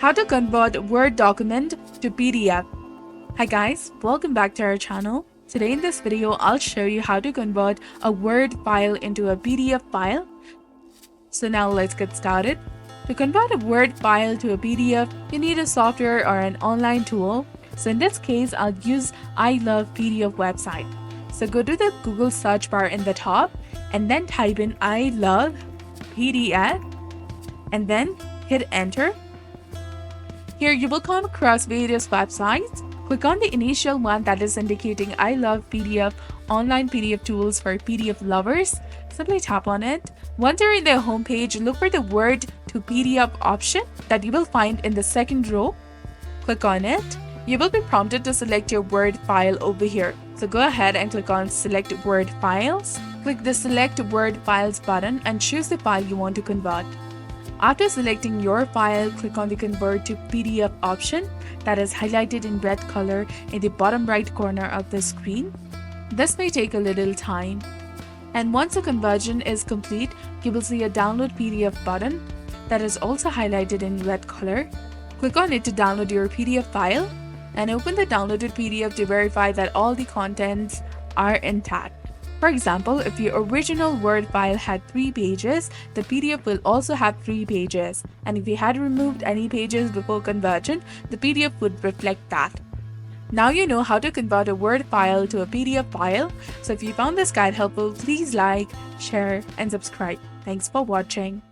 How to convert a Word document to PDF. Hi guys, welcome back to our channel. Today in this video, I'll show you how to convert a Word file into a PDF file. So now let's get started. To convert a Word file to a PDF, you need a software or an online tool. So in this case, I'll use I Love PDF website. So go to the Google search bar in the top and then type in I Love PDF and then hit enter. Here you will come across various websites. Click on the initial one that is indicating I Love PDF online PDF tools for PDF lovers. Simply tap on it. Once you're in their homepage, look for the Word to PDF option that you will find in the second row. Click on it. You will be prompted to select your Word file over here. So go ahead and click on Select Word Files. Click the Select Word Files button and choose the file you want to convert. After selecting your file, click on the Convert to PDF option that is highlighted in red color in the bottom right corner of the screen. This may take a little time. And once the conversion is complete, you will see a Download PDF button that is also highlighted in red color. Click on it to download your PDF file and open the downloaded PDF to verify that all the contents are intact. For example, if your original Word file had 3 pages, the PDF will also have 3 pages. And if you had removed any pages before conversion, the PDF would reflect that. Now you know how to convert a Word file to a PDF file. So if you found this guide helpful, please like, share, and subscribe. Thanks for watching.